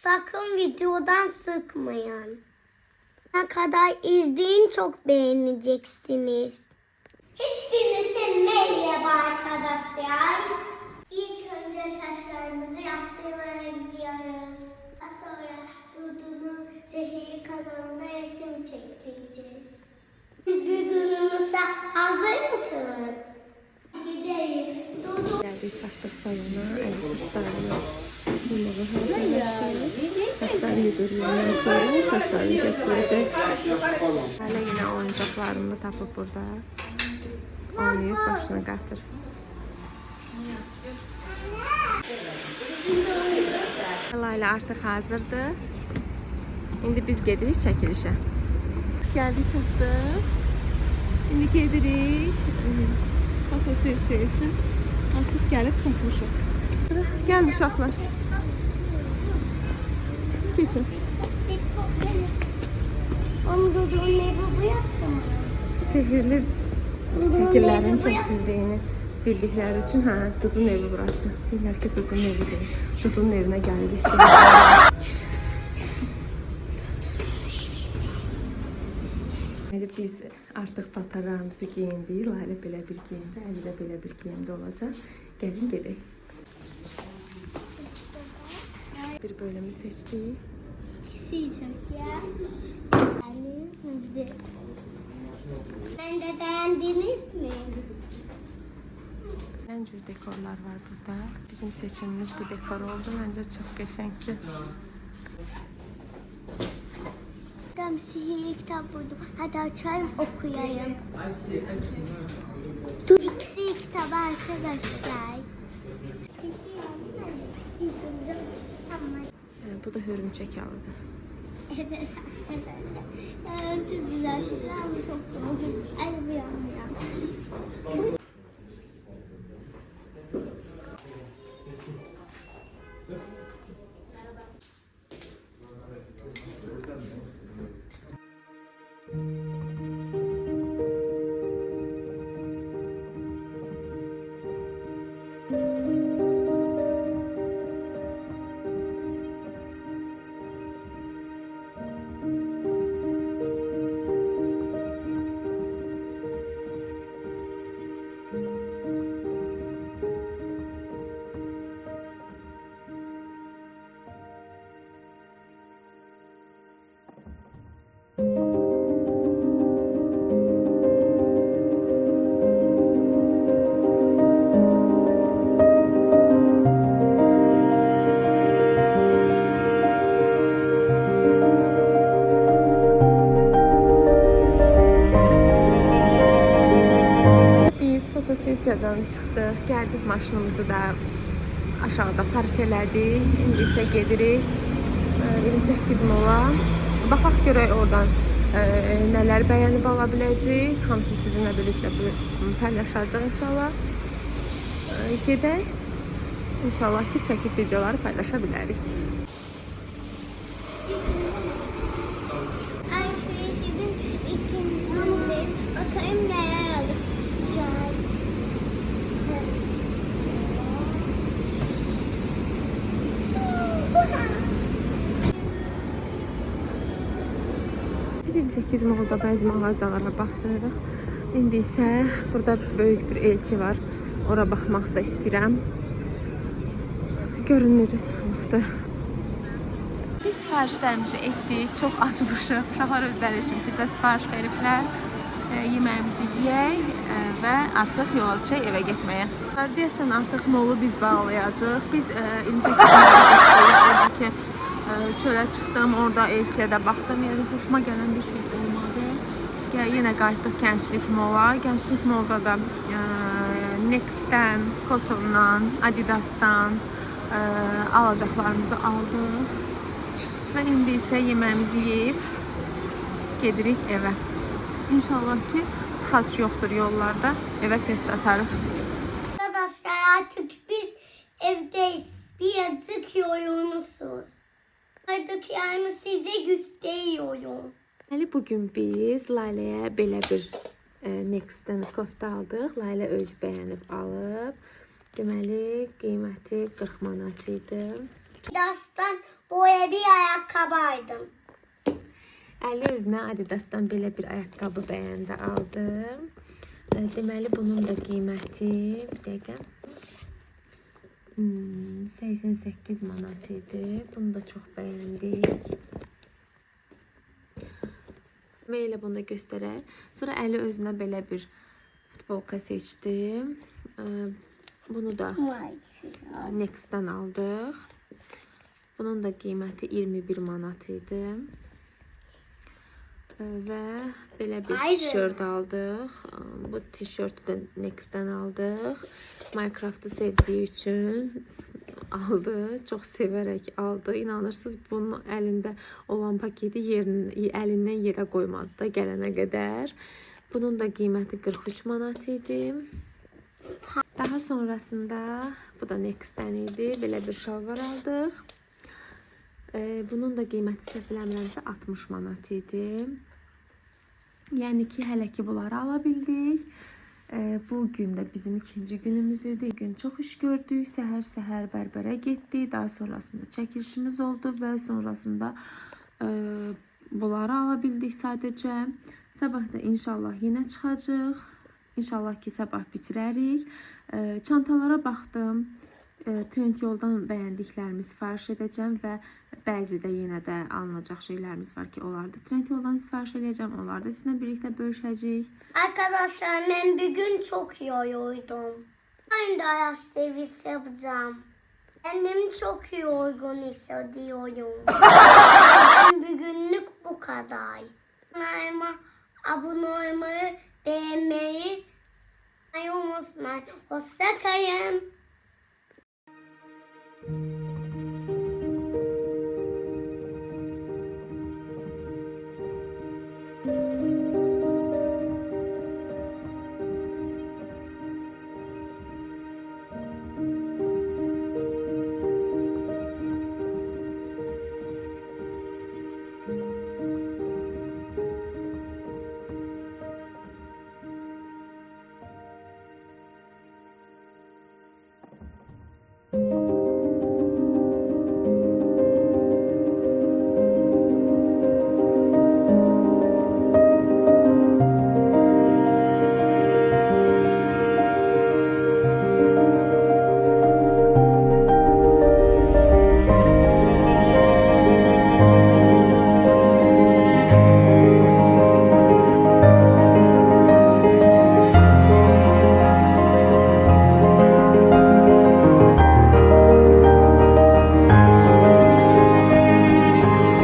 sakın videodan sıkmayın. Ne kadar izleyin çok beğeneceksiniz. Hepinize merhaba arkadaşlar. İlk önce saçlarımızı yaptırmaya gidiyoruz. Daha sonra Dudu'nun zehirli kazanında resim çektireceğiz. Bugünümüze hazır mısınız? Gidelim. Dudu. Geldik, çatdıq salona, əli saçlarını yumruğu hazırlaşır. Saçları yudurlandan sonra saçlarını kəsiləcək. Hələ yine oyuncaqlarını tapıb burada oynayıb başına qatır. Layla artıq hazırdır. İndi biz gedirik çəkilişə. Gəldik, çatdıq. İndi gedirik fotosesiya üçün. Artıq gəlib çəkmişik. Gəlin uşaqlar. Keçin. Onu Dudu'nun evi bu yastığı. Sehirli şəkillərin çəkildiyini bildikləri üçün, hə, Dudun evi burası. Deyirlər ki, Dudun evidir. Dudun evinə gəlirik. Biz artıq paltarlarımızı giyindik. Layla belə bir giyindi, Əli də belə bir giyindi olacaq. Gəlin gedək. Bir bölümü seçdik. Beğendiniz mi bizi? Ben de beğendiniz mi? Ən cür dekorlar var burada. Bizim seçimimiz bu dekor oldu. Məncə çox qəşəngdir. Tam sihirli kitap buldum. Hadi açayım okuyayım. İkisi kitap arkadaşlar. Bu da hörümçək alıdır. Evet, evet. Çok güzel. Çok güzel. Ay bir an. Fotosesiyadan çıxdıq, gəldik maşınımızı da aşağıda park elədik. İndi isə gedirik 28 mola. Baxaq görək oradan nələr bəyənib ala biləcəyik. Hamısı sizinlə birlikdə paylaşacaq inşallah. Gedək. İnşallah ki, çəkib videoları paylaşa bilərik. Arkadaşımın ikinci bakayım neler alacağız. Biz 28 molda bəzi mağazalara baxdırırıq. İndi isə burada böyük bir elsi var. Ora baxmaq da istəyirəm. Görün necə sıxlıqdır. Biz sifarişlərimizi etdik. Çox acımışıq. Uşaqlar özləri üçün pizza sifariş veriblər. Yeməyimizi yeyək və artıq yola düşək evə getməyə. Deyəsən artıq molu biz bağlayacağıq. Biz 28 oradakı çölə çıxdım. Orada Elsiyə baxdım. Yəni xoşuma gələn bir şey olmadı. Yenə qayıtdıq Gənclik mola. Gənclik molda da Next'dən, Koton'dan, Adidas'dan alacaqlarımızı aldıq. Və indi isə yeməyimizi yeyib gedirik evə. İnşallah ki, tıxac yoxdur yollarda. Evə tez çatarıq. Arkadaşlar artık biz evdeyiz. Birazcık yorulmuşuz. Artık yani size gösteriyorum. Bugün biz Layla'ya belə bir Next'dən kofta aldıq. Layla özü bəyənib alıb. Deməli, qiyməti 40 manat idi. Dastan Böyle bir ayakkabı aldım. Əli özünə Adidasdan belə bir ayaqqabı bəyəndi, aldı. Deməli, bunun da qiyməti, bir dəqiqə, 88 manat idi. Bunu da çox bəyəndik. Və elə bunu da göstərək. Sonra Əli özünə belə bir futbolka seçdi. Bunu da Next'dan aldıq. Bunun da qiyməti 21 manat idi. Və belə bir tişört aldıq. Bu tişörtü də Next'dən aldıq. Minecraft'ı sevdiyi üçün aldı. Çox sevərək aldı. İnanırsınız, bunun əlində olan paketi əlindən yerə qoymadı da gələnə qədər. Bunun da qiyməti 43 manat idi. Daha sonrasında bu da Next'dən idi. Belə bir şalvar aldıq. Bunun da qiyməti səhv eləmirəmsə 60 manat idi. Yəni ki, hələ ki bunları ala bildik. Bu gün də bizim ikinci günümüz idi. Gün çox iş gördük. Səhər bərbərə getdik. Daha sonrasında çəkilişimiz oldu və sonrasında bunları ala bildik sadəcə. Sabah da inşallah yenə çıxacaq. İnşallah ki, sabah bitirərik. Çantalara baxdım. Trendyoldan bəyəndiklərimi sifariş edəcəm və bəzi də yenə də alınacaq şeylərimiz var ki, onları da Trendyoldan sifariş edəcəm. Onları da sizinlə birlikdə bölüşəcəyik. Arkadaşlar ben bir gün çok yoruldum. Ben de ayak sevgisi yapacağım. Kendimi çok yorgun hissediyorum. Ben bugünlük bu kadar. Kanalıma abone olmayı, beğenmeyi unutmayın. Hoşça kalın.